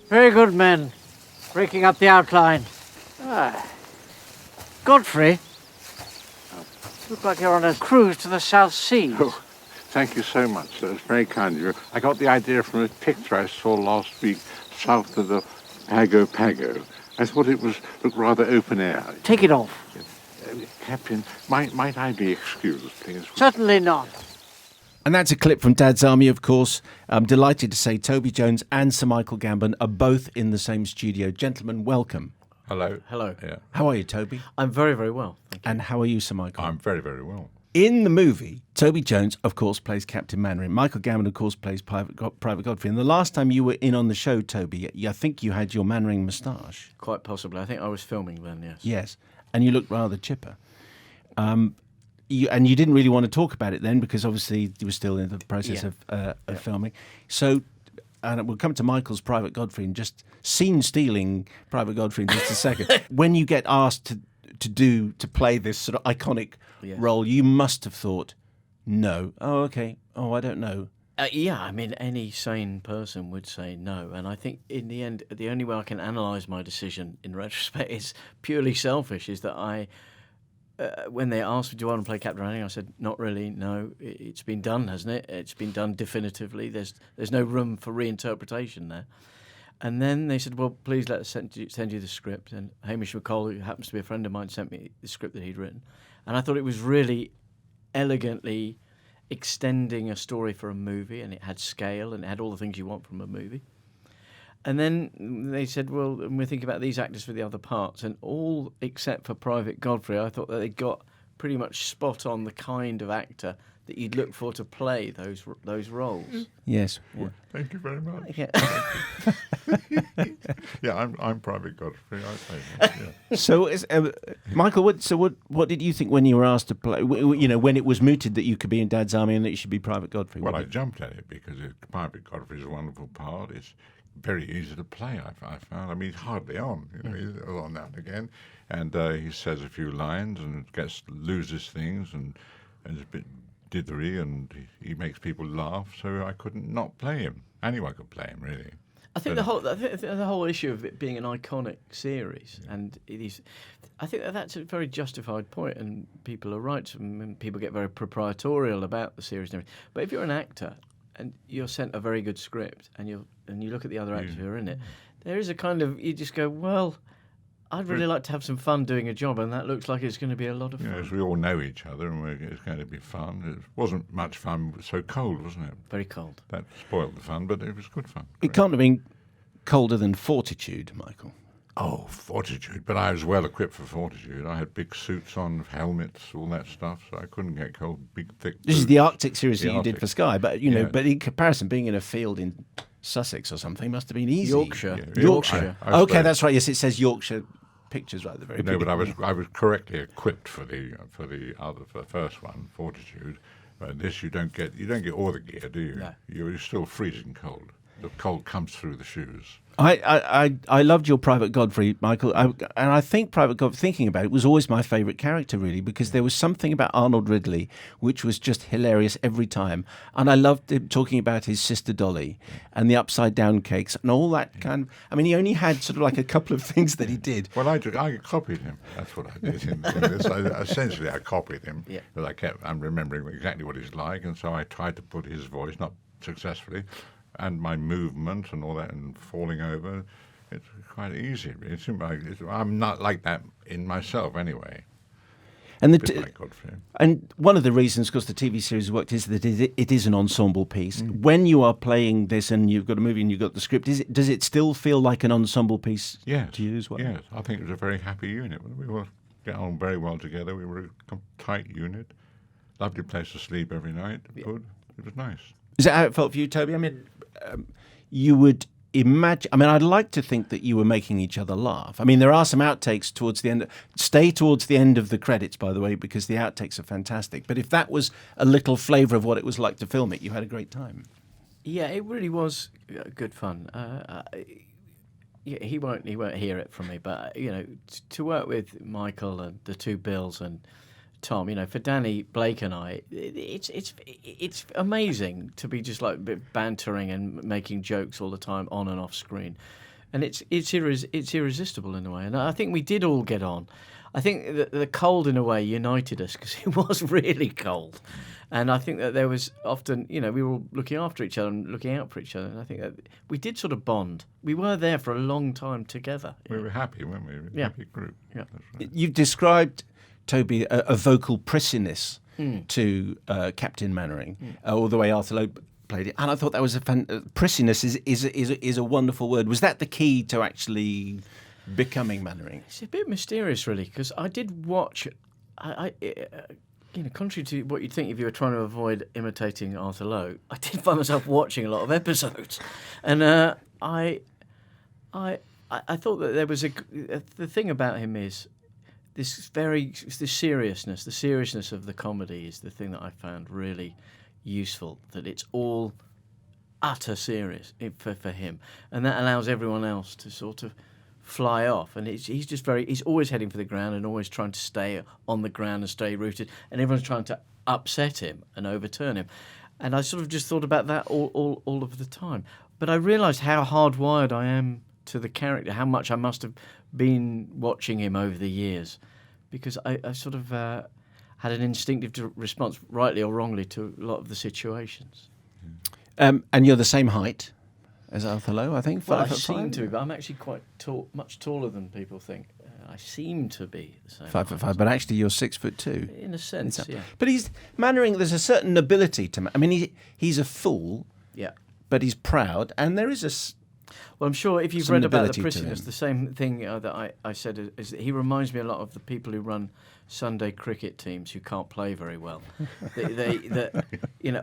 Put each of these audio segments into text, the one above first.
Very good, men. Breaking up the outline. Godfrey, look like you're on a cruise to the South Seas. Oh, thank you so much. That's very kind of you. I got the idea from a picture I saw last week south of the Pago. I thought it looked rather open air. Take it off. Captain, might I be excused, please? Certainly not. And that's a clip from Dad's Army, of course. I'm delighted to say Toby Jones and Sir Michael Gambon are both in the same studio. Gentlemen, welcome. Hello. Hello. Yeah. How are you, Toby? I'm very, very well. Thank you. And how are you, Sir Michael? I'm very, very well. In the movie, Toby Jones, of course, plays Captain Mainwaring. Michael Gambon, of course, plays Private Godfrey. And the last time you were in on the show, Toby, I think you had your Mainwaring moustache. Quite possibly. I think I was filming then, yes. Yes, and you looked rather chipper. You didn't really want to talk about it then because obviously you were still in the process of filming. So, and we'll come to Michael's Private Godfrey and just scene-stealing Private Godfrey in just a second. When you get asked to play this sort of iconic role, you must have thought, no. Oh, okay. Oh, I don't know. Yeah, I mean, any sane person would say no. And I think in the end, the only way I can analyse my decision in retrospect is purely selfish, is that when they asked me, do you want to play Captain Mainwaring, I said, not really, no. It's been done, hasn't it? It's been done definitively. There's no room for reinterpretation there. And then they said, well, please let us send you the script. And Hamish McColl, who happens to be a friend of mine, sent me the script that he'd written. And I thought it was really elegantly extending a story for a movie, and it had scale, and it had all the things you want from a movie. And then they said, well, we're thinking about these actors for the other parts. And all except for Private Godfrey, I thought that they got pretty much spot on the kind of actor that you'd look for to play those roles. Yes. Well, thank you very much. Yeah. Yeah, I'm Private Godfrey. I play him. Yeah. So, Michael, what did you think when you were asked to play? When it was mooted that you could be in Dad's Army and that you should be Private Godfrey. Well, I jumped at it because Private Godfrey is a wonderful part. It's very easy to play, I found. I mean, he's hardly on. He's on now and again. And he says a few lines and loses things and is a bit dithery, and he makes people laugh, so I couldn't not play him. Anyone could play him, really. I think the whole issue of it being an iconic series, and it is, I think that's a very justified point, and people are right. And people get very proprietorial about the series and everything. But if you're an actor and you're sent a very good script, and you look at the other actors who are in it, there is a kind of, you just go, well, I'd really like to have some fun doing a job, and that looks like it's going to be a lot of fun. Yes, we all know each other, and it's going to be fun. It wasn't much fun. It was so cold, wasn't it? Very cold. That spoiled the fun, but it was good fun. It can't have been colder than Fortitude, Michael. Oh, Fortitude. But I was well equipped for Fortitude. I had big suits on, helmets, all that stuff, so I couldn't get cold. Big, thick This is boots. the Arctic series The that you did Arctic. for Sky, but but in comparison, being in a field in Sussex or something must have been easy. Yorkshire. Yeah, Yorkshire. I Okay, suppose. that's right. Yes, it says Yorkshire Pictures right at the very No, beginning. but I was correctly equipped for the first one, Fortitude. But this you don't get all the gear, do you? No. You're still freezing cold. The cold comes through the shoes. I loved your Private Godfrey, Michael, and I think Private Godfrey, thinking about it, was always my favourite character, really, because there was something about Arnold Ridley which was just hilarious every time, and I loved him talking about his sister Dolly and the upside-down cakes and all that kind of... I mean, he only had sort of like a couple of things that he did. Well, I copied him. That's what I did. In this. Essentially, I copied him. Yeah. But I'm remembering exactly what he's like, and so I tried to put his voice, not successfully, and my movement and all that, and falling over. It's quite easy. I'm not like that in myself, anyway. And Like Godfrey. and one of the reasons, because the TV series worked, is that it is an ensemble piece. When you are playing this and you've got a movie and you've got the script, does it still feel like an ensemble piece to you as well? Yes, I think it was a very happy unit. We all get on very well together. We were a tight unit. Lovely place to sleep every night. Good. It was nice. Is that how it felt for you, Toby? I mean, you would imagine... I mean, I'd like to think that you were making each other laugh. I mean, there are some outtakes towards the end. Stay towards the end of the credits, by the way, because the outtakes are fantastic. But if that was a little flavour of what it was like to film it, you had a great time. Yeah, it really was good fun. He won't hear it from me, but to work with Michael and the two Bills and Tom, for Danny, Blake, and I, it's amazing to be just like bantering and making jokes all the time on and off screen. and it's irresistible in a way. And I think we did all get on. I think that the cold, in a way, united us because it was really cold. And I think that there was often, we were all looking after each other and looking out for each other. And I think that we did sort of bond. We were there for a long time together. We were happy, weren't we? We were a happy group. Yeah. That's right. You've described, Toby, a vocal prissiness to Captain Mannering, or the way Arthur Lowe played it. And I thought that was prissiness is a wonderful word. Was that the key to actually becoming Mannering? It's a bit mysterious, really, because I did watch. Contrary to what you'd think if you were trying to avoid imitating Arthur Lowe, I did find myself watching a lot of episodes, and I thought that there was the thing about him is the seriousness of the comedy is the thing that I found really useful. That it's all utter serious for him, and that allows everyone else to sort of fly off, and he's always heading for the ground and always trying to stay on the ground and stay rooted, and everyone's trying to upset him and overturn him. And I sort of just thought about that all of the time. But I realised how hardwired I am to the character, how much I must have been watching him over the years, because I sort of had an instinctive response, rightly or wrongly, to a lot of the situations. And you're the same height as Arthur Lowe, I think. Well, I 5'5"? seem to be, but I'm actually quite tall, much taller than people think. I seem to be the same. 5'5", but actually you're 6'2". In a sense, yeah. But Mannering. There's a certain nobility to. I mean, he's a fool. Yeah. But he's proud, and there is Well, I'm sure if you've some read about the nobility to prisoners, him. the same thing that I said is that he reminds me a lot of the people who run Sunday cricket teams who can't play very well.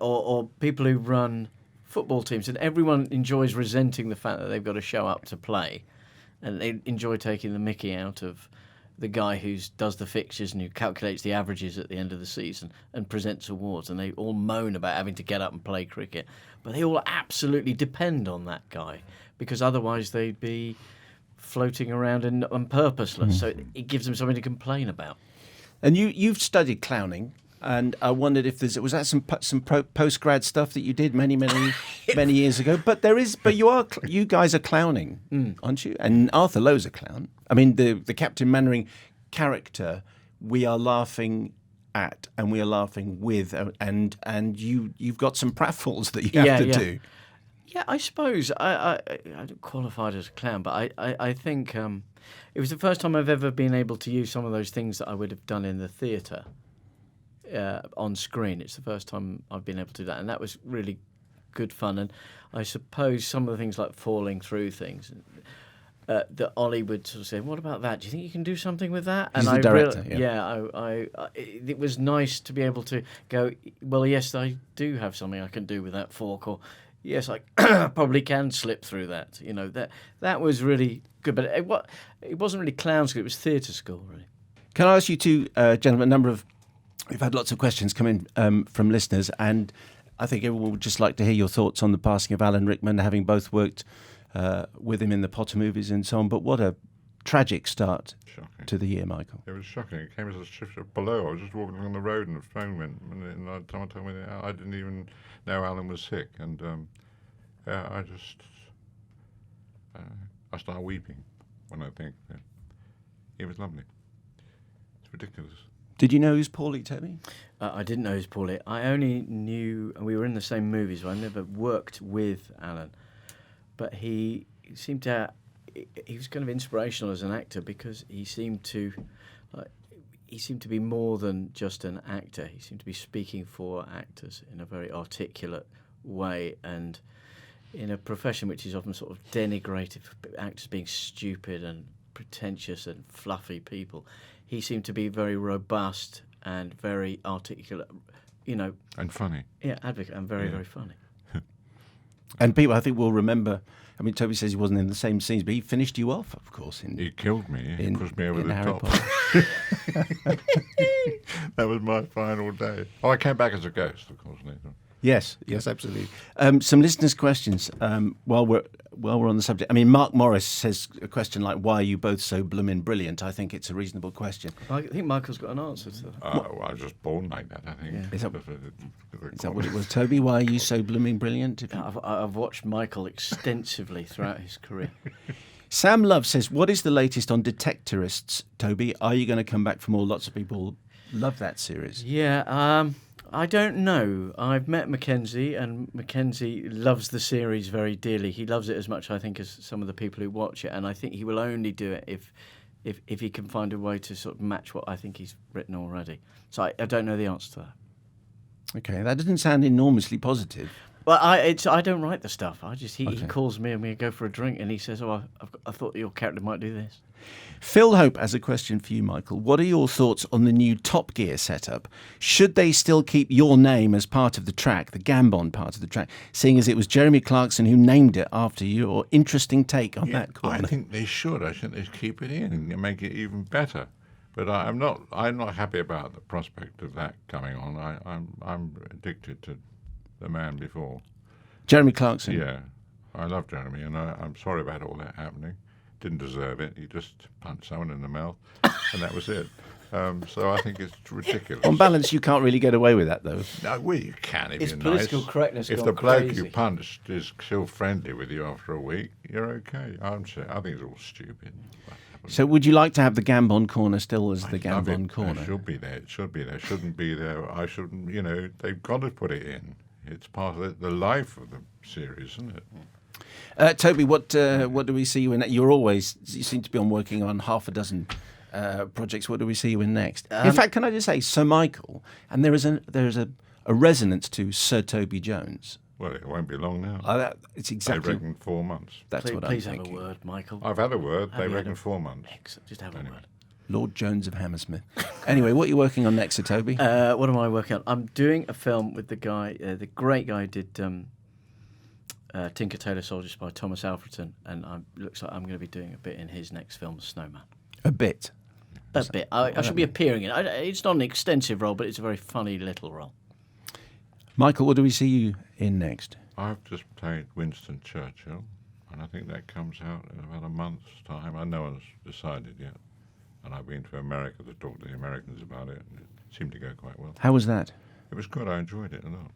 Or people who run football teams, and everyone enjoys resenting the fact that they've got to show up to play, and they enjoy taking the mickey out of the guy who does the fixtures and who calculates the averages at the end of the season and presents awards, and they all moan about having to get up and play cricket, but they all absolutely depend on that guy because otherwise they'd be floating around and purposeless. So it gives them something to complain about. And you've studied clowning. And I wondered if was that some post grad stuff that you did many years ago. But you guys are clowning, aren't you? And Arthur Lowe's a clown. I mean, the Captain Mannering character, we are laughing at and we are laughing with, and you've got some pratfalls that you have to do. Yeah, I suppose I don't qualify as a clown, but I think it was the first time I've ever been able to use some of those things that I would have done in the theatre. On screen. It's the first time I've been able to do that, and that was really good fun. And I suppose some of the things like falling through things that Ollie would sort of say, "What about that? Do you think you can do something with that?" He's the director. It was nice to be able to go, "Well, yes, I do have something I can do with that fork," or "Yes, I probably can slip through that." That was really good. But it wasn't really clown school; it was theatre school, really. Can I ask you two gentlemen? We've had lots of questions come in from listeners, and I think everyone would just like to hear your thoughts on the passing of Alan Rickman, having both worked with him in the Potter movies and so on. But what a tragic start to the year, Michael. It was shocking. It came as a shift below. I was just walking along the road and the phone went, and someone told me that I didn't even know Alan was sick, and I start weeping when I think that he was lovely. It's ridiculous. Did you know he was poorly, Toby? I didn't know he was poorly. I only knew, and we were in the same movies, so I never worked with Alan. But he seemed to, he was kind of inspirational as an actor because he seemed to be more than just an actor. He seemed to be speaking for actors in a very articulate way, and in a profession which is often sort of denigrated for actors being stupid and pretentious and fluffy people. He seemed to be very robust and very articulate, And funny. Yeah, advocate, and very, very funny. And people, I think, will remember. I mean, Toby says he wasn't in the same scenes, but he finished you off, of course. He killed me. He pushed me over the Harry top. That was my final day. Oh, I came back as a ghost, of course, later. Yes, absolutely. Some listeners' questions while while we're on the subject, I mean, Mark Morris says a question like, "Why are you both so blooming brilliant?" I think it's a reasonable question. I think Michael's got an answer to that. Well, I was just born like that, I think. Yeah. Is that what it was, Toby? Why are you so blooming brilliant? I've watched Michael extensively throughout his career. Sam Love says, "What is the latest on Detectorists, Toby? Are you going to come back for more? Lots of people love that series." Yeah, I don't know. I've met Mackenzie, and Mackenzie loves the series very dearly. He loves it as much, I think, as some of the people who watch it, and I think he will only do it if he can find a way to sort of match what I think he's written already. So I don't know the answer to that. Okay, that doesn't sound enormously positive. Well, I don't write the stuff. He Okay. calls me and we go for a drink, and he says, "Oh, I thought your character might do this." Phil Hope has a question for you, Michael. What are your thoughts on the new Top Gear setup? Should they still keep your name as part of the track, the Gambon part of the track, seeing as it was Jeremy Clarkson who named it after you? Or interesting take on that corner. I think they should. I think they should keep it in and make it even better. But I'm not happy about the prospect of that coming on. I'm addicted to the man before. Jeremy Clarkson. Yeah, I love Jeremy, and I'm sorry about all that happening. Didn't deserve it. He just punched someone in the mouth, and that was it. So I think it's ridiculous. On balance, you can't really get away with that, though. No, well, you can if It's you're political nice. correctness If gone the bloke crazy. you punched is still friendly with you after a week, you're okay. I think it's all stupid. So would you like to have the Gambon corner still as the I love Gambon it. corner? It should be there. It should be there. It shouldn't be there. I shouldn't. They've got to put it in. It's part of the life of the series, isn't it? Toby, what do we see you in? You seem to be working on half a dozen projects. What do we see you in next? In fact, can I just say, Sir Michael, and there is a resonance to Sir Toby Jones. Well, it won't be long now. It's They exactly. reckon 4 months. That's Please, what please I'm have a thinking. word, Michael. I've had a word. They you had reckon a- 4 months. Excellent. Just have a word. Lord Jones of Hammersmith. Anyway, what are you working on next, Sir Toby? What am I working on? I'm doing a film with the guy, the great guy who did Tinker Tailor Soldier Spy, Thomas Alfredson, and looks like I'm going to be doing a bit in his next film, Snowman. A bit. A bit. I should be appearing in it. It's not an extensive role, but it's a very funny little role. Michael, what do we see you in next? I've just played Winston Churchill, and I think that comes out in about a month's time. No one's decided yet. And I've been to America to talk to the Americans about it, and it seemed to go quite well. How was that? It was good. I enjoyed it a lot.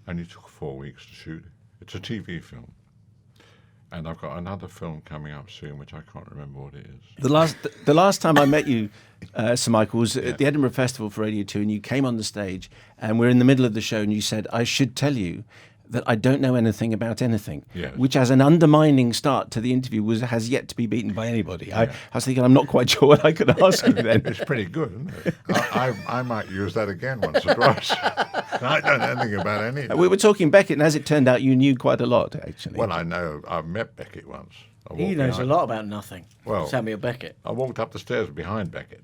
Only took 4 weeks to shoot it. It's a TV film. And I've got another film coming up soon, which I can't remember what it is. The last time I met you, Sir Michael, was at the Edinburgh Festival for Radio 2, and you came on the stage, and we're in the middle of the show, and you said, "I should tell you that I don't know anything about anything," Yes. which, as an undermining start to the interview, has yet to be beaten by anybody. I was thinking, I'm not quite sure what I could ask you then. It's pretty good, isn't it? I might use that again once or twice. I don't know anything about any of it. We were talking Beckett, and as it turned out, you knew quite a lot, actually. Well, I know. I've met Beckett once. He knows a lot about nothing. Well- Samuel Beckett. I walked up the stairs behind Beckett.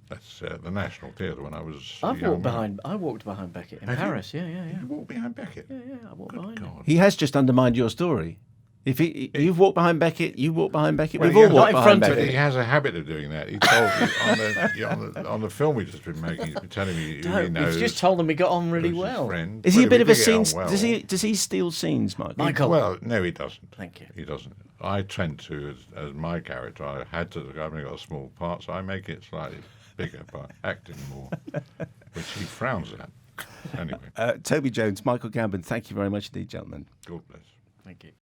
That's the National Theatre when I was I young man. walked behind Beckett in Have you? Paris. Yeah. You walked behind Beckett? Yeah, I walked behind him. God. He has just undermined your story. If you've walked behind Beckett, you walked behind Beckett. Well, We've he all has- walked Not in behind front of But he Beckett. has a habit of doing that. He told me on the film we just been making, he's been telling me who he knows. He's just told them we got on really who's his well. friend. Is he a Well, bit we of a did get on scene? well. Does he steal scenes, Michael? Michael. Well, no, he doesn't. Thank you. He doesn't. I tend to, as my character, I've only got a small part, so I make it slightly bigger by acting more, which he frowns at. Anyway, Toby Jones, Michael Gambon, thank you very much indeed, gentlemen. God bless. Thank you.